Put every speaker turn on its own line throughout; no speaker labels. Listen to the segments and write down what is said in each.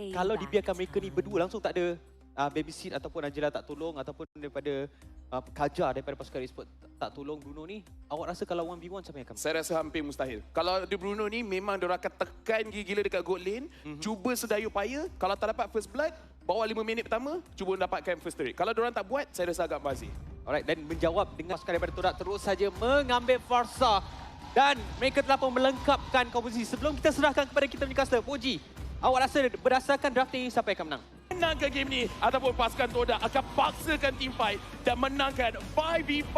kalau dibiarkan mereka ni berdua langsung tak ada babysit ataupun Angela tak tolong ataupun daripada Kaja daripada pasukan e-sport tak tolong Bruno ni, awak rasa kalau 1v1 siapa yang akan?
Saya rasa hampir mustahil. Kalau ada Bruno ni memang dia akan tekan gila-gila dekat gold lane, cuba sedaya upaya, kalau tak dapat first blood, bawah 5 minit pertama, cuba dapatkan first turret. Kalau diorang tak buat, saya rasa agak bazir.
Alright, dan menjawab dengan pasukan daripada Todak terus saja mengambil Farsa dan mereka telah pun melengkapkan komposisi. Sebelum kita serahkan kepada kita punya caster, Poji, awak rasa berdasarkan drafting siapa yang akan menang?
Menangkan game ni ataupun pasukan Todak akan paksakan team fight dan menangkan 5v5.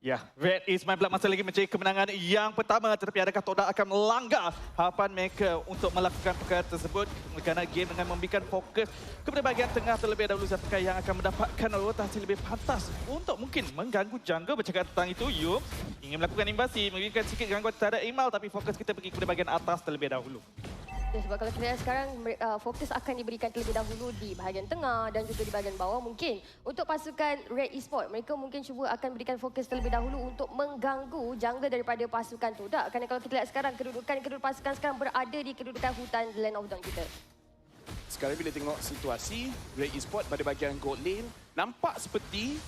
Ya, Red East My Blood masih lagi mencari kemenangan yang pertama, tetapi adakah Todak akan melanggar harapan mereka untuk melakukan perkara tersebut kerana game dengan memberikan fokus kepada bahagian tengah terlebih dahulu, siapakah yang akan mendapatkan rotasi lebih pantas untuk mungkin mengganggu jungle. Bercakap tentang itu, Yum ingin melakukan invasi, memberikan sikit gangguan terhadap Imal, tapi fokus kita pergi kepada bahagian atas terlebih dahulu.
Ya, sebab kalau kita lihat sekarang, fokus akan diberikan terlebih dahulu di bahagian tengah dan juga di bahagian bawah. Mungkin untuk pasukan Red Esports, mereka mungkin cuba akan berikan fokus terlebih dahulu untuk mengganggu jungle daripada pasukan Todak. Kerana kalau kita lihat sekarang, kedudukan pasukan sekarang berada di kedudukan hutan Land of Dawn kita.
Sekarang bila tengok situasi Red Esports pada bahagian gold lane, nampak seperti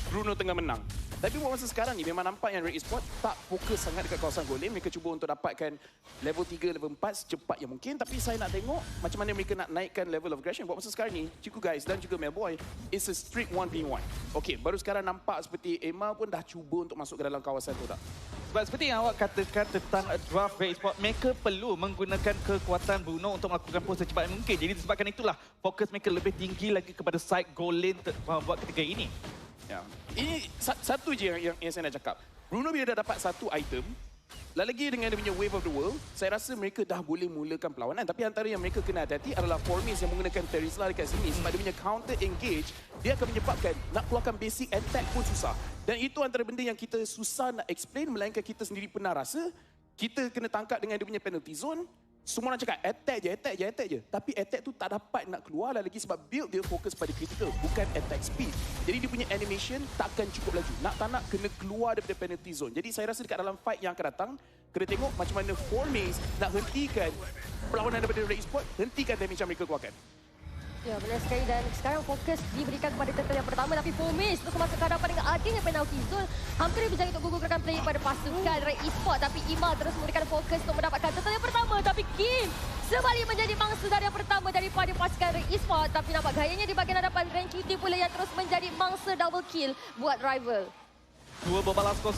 Bruno tengah menang. Tapi buat masa sekarang ni memang nampak yang Red Esports tak fokus sangat dekat kawasan gold lane. Mereka cuba untuk dapatkan level 3, level 4 secepat yang mungkin. Tapi saya nak tengok macam mana mereka nak naikkan level of aggression. Buat masa sekarang ni, Ciku Guys dan juga Melboy, it's a strict 1v1. Okey, baru sekarang nampak seperti Emma pun dah cuba untuk masuk ke dalam kawasan Todak.
Sebab seperti yang awak katakan tentang draft Red Esports, mereka perlu menggunakan kekuatan Bruno untuk melakukan push secepat mungkin. Jadi disebabkan itulah fokus mereka lebih tinggi lagi kepada side goal lane buat ketika ini.
Ya. Ini satu je yang saya nak cakap. Bruno bila dah dapat satu item, lagi dengan dia punya Wave of the World, saya rasa mereka dah boleh mulakan perlawanan. Tapi antara yang mereka kena hati-hati adalah Formis yang menggunakan Terizla dekat sini. Sebab dia punya counter engage, dia akan menyebabkan nak keluarkan basic attack pun susah. Dan itu antara benda yang kita susah nak explain, melainkan kita sendiri pernah rasa. Kita kena tangkap dengan dia punya penalty zone. Semua orang cakap attack je. Tapi attack tu tak dapat nak keluar lagi sebab build dia fokus pada critical, bukan attack speed. Jadi dia punya animation takkan cukup laju. Nak tak nak kena keluar daripada penalty zone. Jadi saya rasa dekat dalam fight yang akan datang, kena tengok macam mana Formis nak hentikan perlawanan daripada Red Esports, hentikan damage yang mereka keluarkan.
Ya, benar sekali, dan sekarang fokus diberikan kepada turtle yang pertama, tapi Formis terus masuk ke hadapan dengan adanya penalty zone. Hampir berjaya untuk gugurkan player pada pasukan Red Esports, tapi Imal terus memberikan fokus untuk mendapatkan turtle yang pertama, tapi Kim sebalik menjadi mangsa dari yang pertama daripada pasukan Red Esports. Tapi nampak gayanya di bahagian hadapan Ren QT pula yang terus menjadi mangsa double kill buat rival.
2-0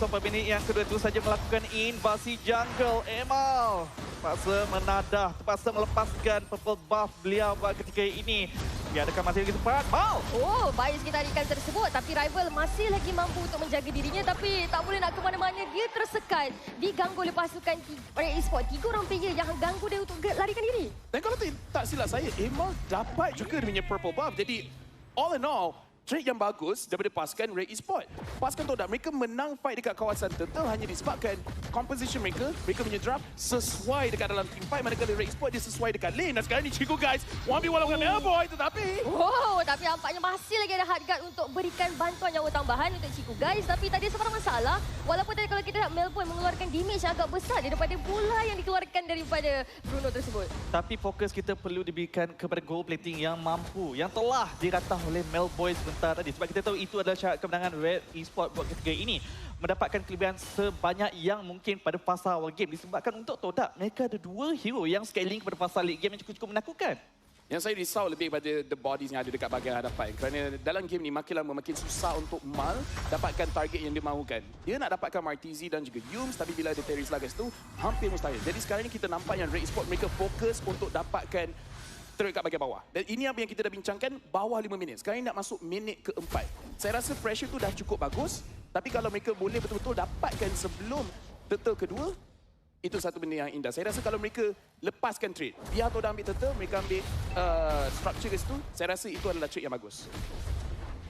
per minit yang kedua terus saja melakukan invasi jungle. Emal terpaksa menadah, terpaksa melepaskan purple buff beliau buat ketika ini. Ya, adakah masih lagi sempat? Mal!
Oh, baik sekitar ikan tersebut, tapi rival masih lagi mampu untuk menjaga dirinya, tapi tak boleh nak ke mana-mana. Dia tersekat, diganggu oleh pasukan Red Esports. 3 orang player yang ganggu dia untuk larikan diri.
Dan kalau tak silap saya, Emal dapat juga dia punya purple buff. Jadi all in all, trade yang bagus daripada pasukan Red Esports. Pasukan Todak, mereka menang fight dekat kawasan turtle hanya disebabkan composition mereka punya draft sesuai dekat dalam team fight, manakala Red Esports dia sesuai dekat lane. Dan sekarang ni Ciku Guys 1v1 dengan Melboy, tetapi
tapi nampaknya masih lagi ada hard guard untuk berikan bantuan nyawa tambahan untuk Ciku Guys. Tapi tadi sebarang masalah, walaupun tadi kalau kita lihat Melboy mengeluarkan damage yang agak besar daripada bola yang dikeluarkan daripada Bruno tersebut.
Tapi fokus kita perlu diberikan kepada goal plating yang mampu, yang telah diratah oleh Melboy sebentar tadi. Sebab kita tahu itu adalah syarat kemenangan Red Esports buat ketika ini. Mendapatkan kelebihan sebanyak yang mungkin pada fasa awal game. Disebabkan untuk Todak, mereka ada 2 hero yang scaling kepada fasa late game yang cukup menakutkan.
yang saya risau lebih pada the bodies yang ada dekat bahagian hadapan. Kerana dalam game ni makin lama makin susah untuk Mal dapatkan target yang dia mahukan. Dia nak dapatkan Martizi dan juga Yums, tapi bila ada Terizla kat situ, hampir mustahil. Jadi sekarang ni kita nampak yang Red Esports mereka fokus untuk dapatkan turret kat bahagian bawah. Dan ini apa yang kita dah bincangkan, bawah 5 minit. Sekarang ni nak masuk minit ke-4. Saya rasa pressure tu dah cukup bagus, tapi kalau mereka boleh betul-betul dapatkan sebelum turtle kedua, itu satu benda yang indah. Saya rasa kalau mereka lepaskan trade, biar Todak ambil turtle, mereka ambil structure ke situ, saya rasa itu adalah trade yang bagus.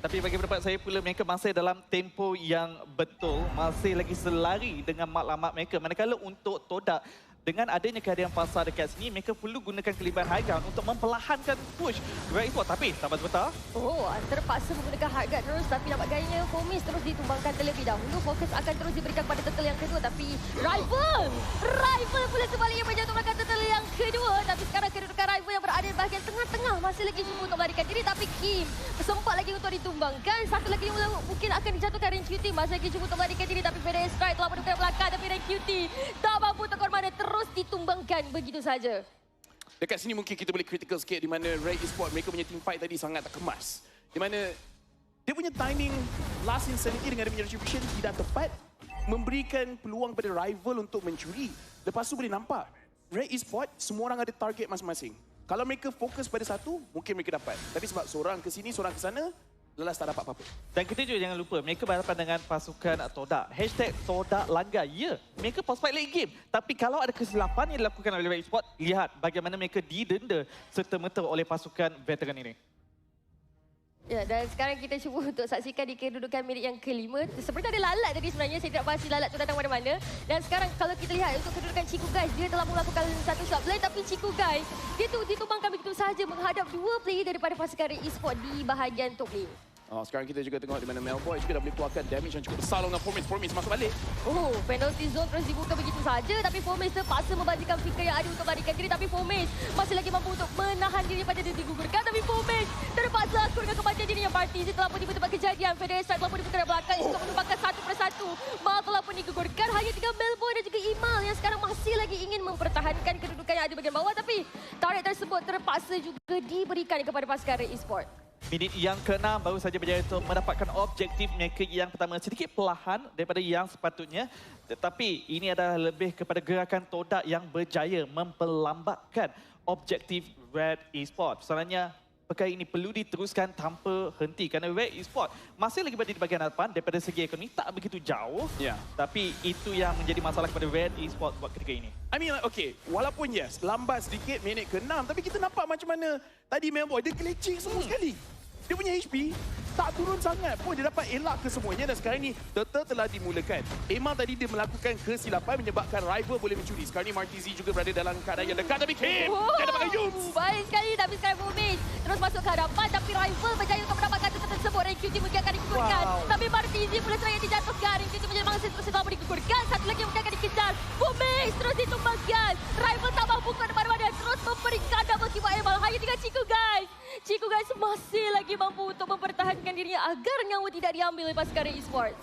Tapi bagi pendapat saya pula, mereka masih dalam tempo yang betul, masih lagi selari dengan matlamat mereka. Manakala untuk Todak, dengan adanya kehadiran pasar dekat sini, mereka perlu gunakan kelebihan high ground untuk memperlahankan push Red Esports. Tapi, sahabat sebentar.
Oh, terpaksa menggunakan hard guard terus, tapi nampak gayanya Formis terus ditumbangkan terlebih dahulu. Fokus akan terus diberikan pada turtle yang kedua, tapi rival pula sebaliknya menjatuhkan turtle yang kedua. tengah-tengah masih lagi cuba untuk melarikan diri tapi Kim sempat lagi untuk ditumbangkan. Satu lagi mungkin akan dijatuhkan Rank QT. Masih lagi cuba untuk melarikan diri tapi Fede Strike telah menemukan belakang tapi Rank QT tak mampu tekor mana terus ditumbangkan begitu saja.
Dekat sini mungkin kita boleh critical sikit di mana Ray Esports mereka punya team fight tadi sangat tak kemas. Di mana dia punya timing last insanity dengan dia punya retribution tidak tepat, memberikan peluang pada rival untuk mencuri. Lepas tu boleh nampak Ray Esports semua orang ada target masing-masing. Kalau mereka fokus pada satu, mungkin mereka dapat. Tapi sebab seorang ke sini, seorang ke sana, lelas tak dapat apa-apa.
Dan kita juga jangan lupa, mereka berhadapan dengan pasukan Todak. #Todak langgar. Ya, mereka post fight late game. Tapi kalau ada kesilapan yang dilakukan oleh Ray Esports, lihat bagaimana mereka didenda serta-merta oleh pasukan veteran ini.
Ya, dan sekarang kita cuba untuk saksikan di kedudukan minit yang kelima. Seperti ada lalat tadi sebenarnya, saya tidak pasti lalat tu datang dari mana. Dan sekarang kalau kita lihat untuk kedudukan Chico Guys, dia telah melakukan satu shot play. Tapi Chico Guys, dia tu ditumbangkan begitu saja menghadap dua player daripada pasukan Ray Esports di bahagian top lane.
Sekarang kita juga tengok di mana Melboy juga dah boleh keluarkan damage yang cukup besar dengan Formis. Formis masuk balik.
Oh, penalty zone terus dibuka begitu saja. Tapi Formis terpaksa membagikan fikir yang ada untuk melarikan diri. Tapi Formis masih lagi mampu untuk menahan diri pada dia digugurkan. Tapi Formis terpaksa akur dengan kematian dirinya. Partizi telah pun di tempat kejadian. Fede Strike telah pun dibuka dari belakang untuk menumpahkan satu persatu. Mal telah pun digugurkan. Hanya tinggal Melboy dan juga Imal yang sekarang masih lagi ingin mempertahankan kedudukan yang ada bagian bawah. Tapi tarik tersebut terpaksa juga diberikan kepada pasukan Ray Esports.
Minit yang ke-6 baru saja berjaya untuk mendapatkan objektif mereka yang pertama. Sedikit perlahan daripada yang sepatutnya. Tetapi ini adalah lebih kepada gerakan Todak yang berjaya memperlambatkan objektif Red Esports. Soalnya perkara ini perlu diteruskan tanpa henti. Kerana Red Esports masih lagi berada di bahagian hadapan daripada segi ekonomi tak begitu jauh.
Ya.
Tapi itu yang menjadi masalah kepada Red Esports buat ketika ini.
I mean, like, okay, walaupun yes, lambat sedikit minit ke-6, tapi kita nampak macam mana tadi Melboy, dia glitching semua sekali. Dia punya HP tak turun sangat pun, dia dapat elak ke semuanya dan sekarang ni Turtle telah dimulakan. Emang tadi dia melakukan kesilapan menyebabkan rival boleh mencuri. Sekarang ni Martizi juga berada dalam keadaan yang dekat tapi Kim dia dapatkan Yums.
Baik sekali tapi sekarang Formis terus masuk ke hadapan tapi rival berjaya untuk mendapatkan turtle tersebut. Rank QT mungkin akan digugurkan. Tapi Martizi pula seraya dijatuhkan. Rank QT menjadi mangsa terus telah digugurkan. Satu lagi mungkin akan dikejar. Formis terus ditumbangkan. Rival tak mampu ke depan-depan terus memberikan double kill Emal. Hanya tinggal Chico Guys. Chico Guys masih lagi mampu untuk mempertahankan dirinya agar nyawa tidak diambil oleh pasukan Ray Esports.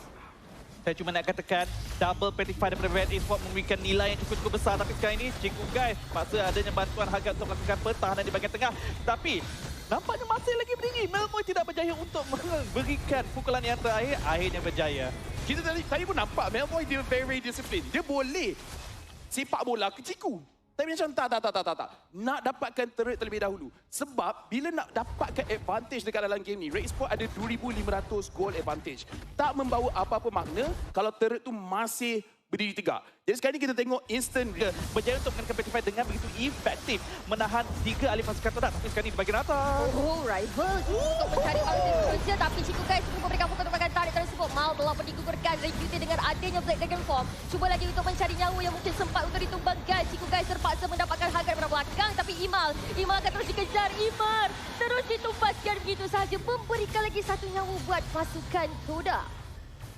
Saya cuma nak katakan double petrify daripada Red Esports memberikan nilai yang cukup besar. Tapi sekarang ini Chico Guys paksa adanya bantuan harga untuk melakukan pertahanan di bahagian tengah. Tapi nampaknya masih lagi berdiri. Melboy tidak berjaya untuk memberikan pukulan yang terakhir. Akhirnya berjaya.
Kita tadi pun nampak Melboy dia very disciplined. Dia boleh sepak bola ke Chico. Tapi macam tak. Nak dapatkan turret terlebih dahulu. Sebab bila nak dapatkan advantage dekat dalam game ni, Ray Esports ada 2,500 gold advantage. Tak membawa apa-apa makna kalau turret tu masih berdiri tegak. Jadi sekarang ni kita tengok instant
Berjaya untuk menangkan petrify dengan begitu efektif. Menahan 3 ahli pasukan Todak. Tapi sekarang ni di bahagian atas.
Oh, rival untuk mencari alternatif kerja. Tapi Chico Guys cuba memberikan fokus untuk tarik tersebut. Mal telah pun digugurkan. Rank QT dengan adanya Black Dragon Form. Cuba lagi untuk mencari nyawa yang mungkin sempat untuk ditumbangkan. Chico Guys terpaksa mendapatkan harga daripada belakang. Tapi Imal akan terus dikejar. Imal terus ditumbangkan begitu sahaja. Memberikan lagi satu nyawa buat pasukan Todak.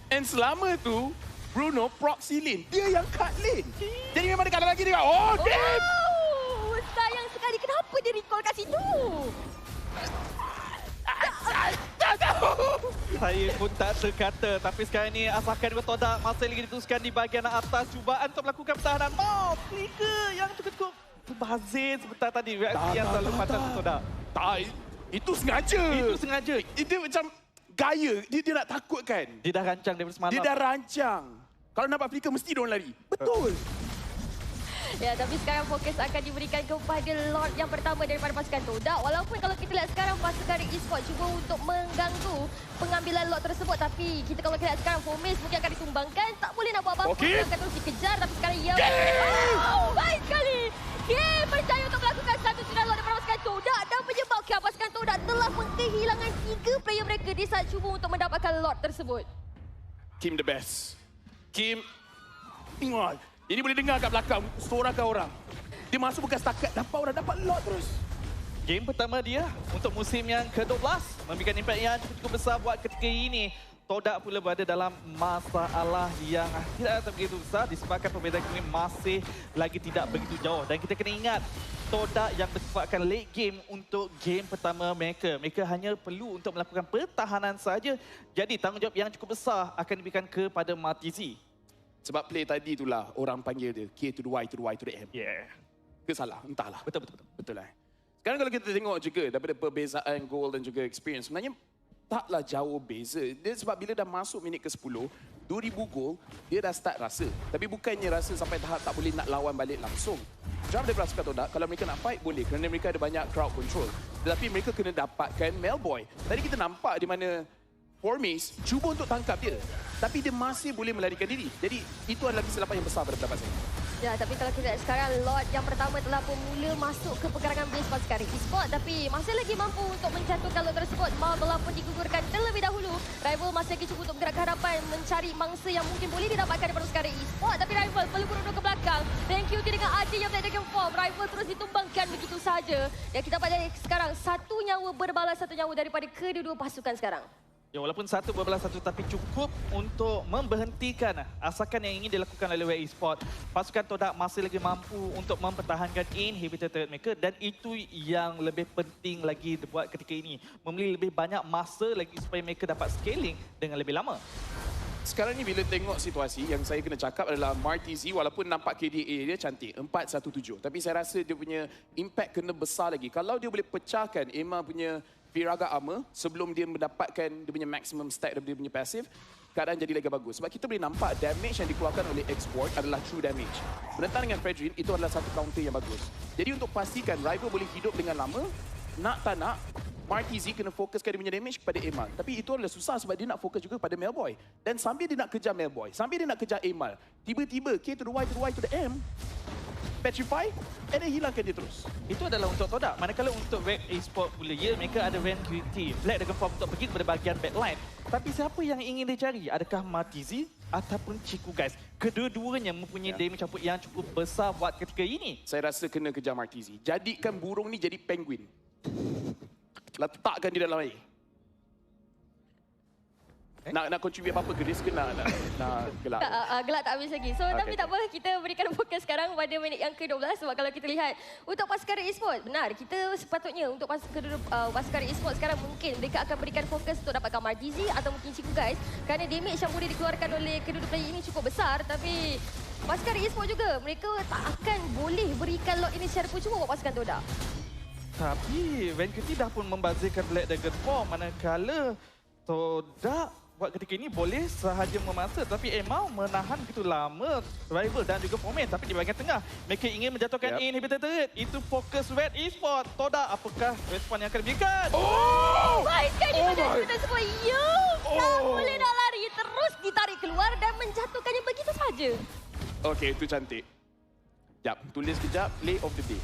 and selama tu Bruno proxy lane. Dia yang cut lane. Jadi memang dekat lagi dia. Oh, damn!
Oh, sayang sekali. Kenapa dia recall kat situ?
Saya pun tak terkata. Tapi sekarang ni asalkan dua Todak masih lagi diteruskan di bahagian atas. Cubaan untuk melakukan pertahanan. Flicker yang cukup berbazir sebentar tadi. Reaksi yang selalu pandang Todak.
Tak, itu sengaja.
Itu sengaja.
Itu macam gaya. Dia nak takutkan.
Dia dah rancang daripada semalam.
Dia dah rancang. Kalau nampak flicker mesti diorang lari. Betul.
Ya, tapi sekarang fokus akan diberikan kepada Lord yang pertama daripada pasukan Todak. Walaupun kalau kita lihat sekarang pasukan Red Esports cuba untuk mengganggu pengambilan Lord tersebut. Tapi kita kalau lihat sekarang Formis mungkin akan ditumbangkan. Tak boleh nak buat apa-apa.
Okay.
Akan terus dikejar. Tapi sekarang ia... Oh, baik sekali. Game berjaya untuk melakukan satu sinar Lord daripada pasukan Todak. Dan menyebabkan pasukan Todak telah kehilangan 3 player mereka di saat cuba untuk mendapatkan Lord tersebut.
Kim the best. Kim, tengok. Ini boleh dengar kat belakang, sorakan orang. Dia masuk bukan setakat, dapat orang, dapat lot terus.
Game pertama dia untuk musim yang ke-12 memberikan impak yang cukup besar buat ketika ini. Todak pula berada dalam masalah yang tidak begitu besar disebabkan perbezaan ini masih lagi tidak begitu jauh. Dan kita kena ingat, Todak yang bersifatkan late game untuk game pertama mereka. Mereka hanya perlu untuk melakukan pertahanan saja. Jadi tanggungjawab yang cukup besar akan diberikan kepada Martizi.
Sebab play tadi itulah orang panggil dia K to the Y to the Y to the M.
Yeah.
Ke salah? Entahlah.
Betul.
Betul lah. Sekarang kalau kita tengok juga daripada perbezaan goal dan juga experience, sebenarnya taklah jauh beza. Dia sebab bila dah masuk minit ke-10, 2000 gol, dia dah start rasa. Tapi bukannya rasa sampai tahap tak boleh nak lawan balik langsung. Jam daripada pasukan Todak, kalau mereka nak fight boleh kerana mereka ada banyak crowd control. Tetapi mereka kena dapatkan Melboy. Tadi kita nampak di mana Formis cuba untuk tangkap dia. Tapi dia masih boleh melarikan diri. Jadi itu adalah kesilapan yang besar pada pendapat saya.
Ya, tapi kalau kita lihat sekarang, Lord yang pertama telah pun mula masuk ke pergerakan base pasukan Esport, tapi masih lagi mampu untuk menjatuhkan Lord tersebut. Mal telah pun digugurkan terlebih dahulu. Rival masih lagi cuba untuk bergerak ke hadapan, mencari mangsa yang mungkin boleh didapatkan daripada pasukan Esport. Tapi Rival perlu berunding ke belakang. Thank you dengan Adi yang berada di form. Rival terus ditumbangkan begitu saja. Dan kita dapat lihat sekarang, satu nyawa berbalas satu nyawa daripada kedua-dua pasukan sekarang.
Ya, walaupun satu berbalas satu tapi cukup untuk memberhentikan asakan yang ingin dilakukan oleh WE Esport. Pasukan Todak masih lagi mampu untuk mempertahankan inhibitor turret mereka dan itu yang lebih penting lagi dibuat ketika ini. Membeli lebih banyak masa lagi supaya mereka dapat scaling dengan lebih lama.
Sekarang ni bila tengok situasi, yang saya kena cakap adalah Martizi walaupun nampak KDA dia cantik, 4-1-7. Tapi saya rasa dia punya impact kena besar lagi. Kalau dia boleh pecahkan Emma punya Viraga Armor sebelum dia mendapatkan dia punya maximum stack daripada dia punya passive, keadaan jadi lagi bagus. Sebab kita boleh nampak damage yang dikeluarkan oleh Export adalah true damage. Menentang dengan Fredrin, itu adalah satu counter yang bagus. Jadi untuk pastikan Rival boleh hidup dengan lama, nak tak nak, Martizi kena fokuskan dia punya damage kepada Emal. Tapi itu adalah susah sebab dia nak fokus juga pada Melboy. Dan sambil dia nak kejar Melboy, sambil dia nak kejar Emal, tiba-tiba K to the Y to the Y to the M, petrify, and then hilangkan dia terus.
Itu adalah untuk Todak. Manakala untuk WE Esport pula, ya, mereka ada Van QT. Black dengan form untuk pergi kepada bahagian backline. Tapi siapa yang ingin dicari? Adakah Martizi ataupun Chiku, guys? Kedua-duanya mempunyai damage yang cukup besar buat ketika ini.
Saya rasa kena kejar Martizi. Jadikan burung ni jadi penguin. Letakkan di dalam air. Nak contribute apa-apa ke dia ke nak gelak?
Gelak tak habis lagi. So, tapi tak apa, kita berikan fokus sekarang pada minit yang ke-12. Sebab kalau kita lihat, untuk pasukan Esport, benar, kita sepatutnya untuk pasukan Esport sekarang mungkin mereka akan berikan fokus untuk dapatkan Martizi atau mungkin Chiku, guys. Kerana damage yang boleh dikeluarkan oleh kedua-dua player ini cukup besar. Tapi pasukan Esport juga, mereka tak akan boleh berikan lot ini secara percuma buat pasukan Todak.
Tapi Van QT dah pun membazirkan Black Dagger form, manakala Todak buat ketika ini boleh sahaja memaksa, tapi Emal menahan begitu lama Rival dan juga Formen. Tapi di bahagian tengah, mereka ingin menjatuhkan inhibitor turret. Itu fokus WE Esport. Todak, apakah respon yang akan diberikan?
Baik sekali pada tersebut. Tak boleh nak lari. Terus ditarik keluar dan menjatuhkannya begitu saja.
Okey, itu cantik. Sekejap, tulis kejap, play of the day.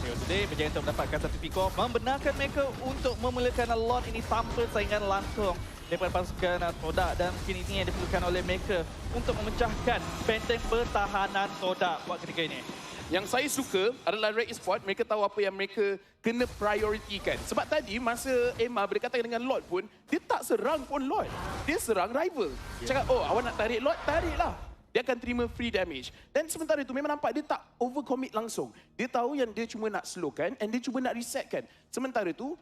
Play of the day berjaya untuk mendapatkan satu pick off, membenarkan mereka untuk memulakan lot ini tanpa saingan langsung daripada pasukan Todak, dan mungkin ini yang diperlukan oleh mereka untuk memecahkan benteng pertahanan Todak buat ketika ini.
Yang saya suka adalah WE Esport, mereka tahu apa yang mereka kena prioritikan. Sebab tadi masa Emma berdekatan dengan Lord pun, dia tak serang pun Lord. Dia serang Rival. Cakap, oh awak nak tarik Lord, tariklah. Dia akan terima free damage. Dan sementara itu memang nampak dia tak overcommit langsung. Dia tahu yang dia cuma nak slowkan and dia cuma nak resetkan. Sementara itu,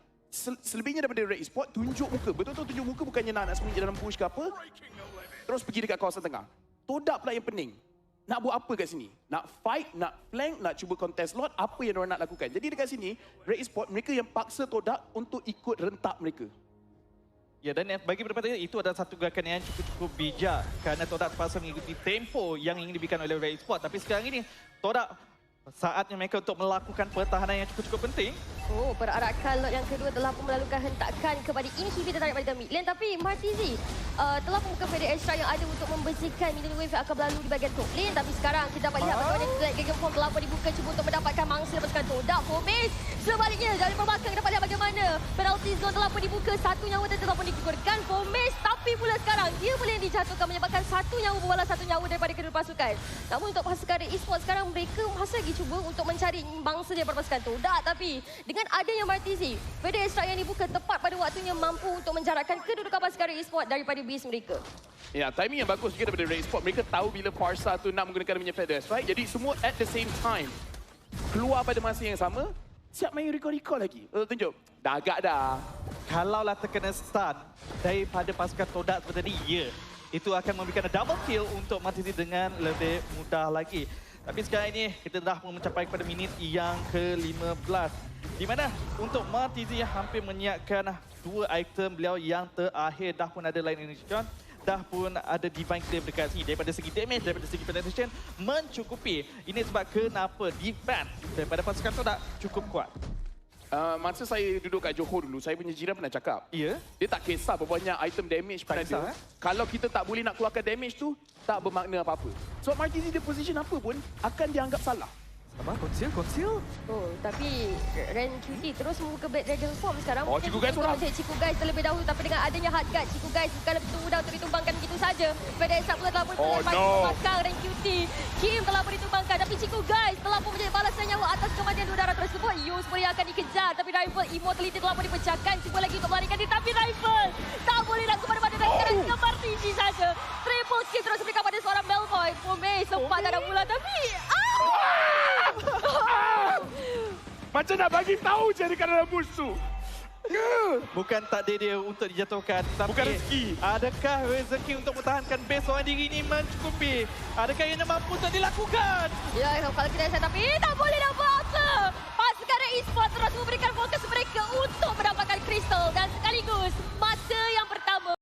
selebihnya daripada WE Esport, tunjuk muka. Betul-betul tunjuk muka, bukannya nak sembunyi dalam bush ke apa. Terus pergi dekat kawasan tengah. Todak pula yang pening. Nak buat apa kat sini? Nak fight, nak flank, nak cuba contest lot, apa yang mereka nak lakukan. Jadi dekat sini, WE Esport, mereka yang paksa Todak untuk ikut rentak mereka.
Ya, dan bagi pendapat saya, itu adalah satu gerakan yang cukup bijak. Kerana Todak terpaksa mengikuti tempo yang ingin diberikan oleh WE Esport. Tapi sekarang ini, Todak saatnya mereka untuk melakukan pertahanan yang cukup penting.
Oh, perarakan lot yang kedua telah pun melakukan hentakan kepada inhibitor daripada mid lane. Tapi Martizi telah membuka fade extra yang ada untuk membersihkan minion wave yang akan berlalu di bahagian top lane. Tapi sekarang kita dapat lihat bagaimana Black Dragon Form telah pun dibuka cuba untuk mendapatkan mangsa lepaskan Todak. Formis Sebaliknya, dari pembakang dapat lihat bagaimana penalty zone telah pun dibuka. Satu nyawa telah pun digugurkan Fomis. Tapi pula sekarang, dia boleh dijatuhkan menyebabkan satu nyawa berbalas satu nyawa daripada kedua pasukan. Namun untuk pasukan e-sport sekarang, mereka masih lagi cuba untuk mencari bangsa daripada pasukan tu. Dah, tapi dengan adanya Martizi, Feder Strike yang dibuka tepat pada waktunya mampu untuk menjarakkan kedudukan pasukan e-sport daripada base mereka.
Ya, timing yang bagus juga daripada Red Sport. Mereka tahu bila Farsa tu nak menggunakan punya Feather Strike. Jadi semua at the same time. Keluar pada masa yang sama. Siap main recall-recall lagi. Tunjuk. Dah agak dah.
Kalaulah terkena stun daripada pasukan Todak seperti tadi, ya. Itu akan memberikan double kill untuk Martizi dengan lebih mudah lagi. Tapi sekarang ini kita dah mencapai kepada minit yang ke-15. Di mana untuk Martizi hampir menyiapkan 2 item beliau yang terakhir. Dah pun ada Lightning Shot, dah pun ada Divine Claim dekat sini. Daripada segi damage, daripada segi penetration mencukupi. Ini sebab kenapa defense daripada pasukan Todak cukup kuat.
Masa saya duduk kat Johor dulu, saya punya jiran pernah cakap.
Ya.
Dia tak kisah berapa banyak item damage pada dia. Kalau kita tak boleh nak keluarkan damage tu, tak bermakna apa-apa. Sebab Martizi dia position apa pun, akan dianggap salah.
Apa? Conceal?
Oh, tapi Ren QT terus membuka Black Dragon form sekarang.
Oh, Ciku Guys orang.
Ciku Guys terlebih dahulu, tapi dengan adanya hard guard, Ciku Guys bukan lebih mudah untuk ditumbangkan begitu saja. Feder Strike pula telah pun belakang Ren QT. Kim telah pun ditumbangkan, tapi Ciku Guys telah pun menjadi balasan nyawa atas kematian udara tersebut. Yus pun yang akan dikejar, tapi Rifle Immortality telah pun dipecahkan. Cuba lagi untuk melarikan diri, tapi Rifle tak boleh nak kepada dan sekarang ke Martizi saja. Triple kill terus diberikan pada seorang Melboy. Fomis sempat dah mula, tapi
Macam nak bagi tahu jadikan dalam musuh.
Bukan takdir dia untuk dijatuhkan, tapi
bukan rezeki.
Adakah rezeki untuk mempertahankan base seorang diri ini mencukupi? Adakah ia mampu untuk dilakukan?
Ya, kalau kita saya tapi tak boleh nak buat apa. Pasukan e-sport terus memberikan fokus mereka untuk mendapatkan kristal dan sekaligus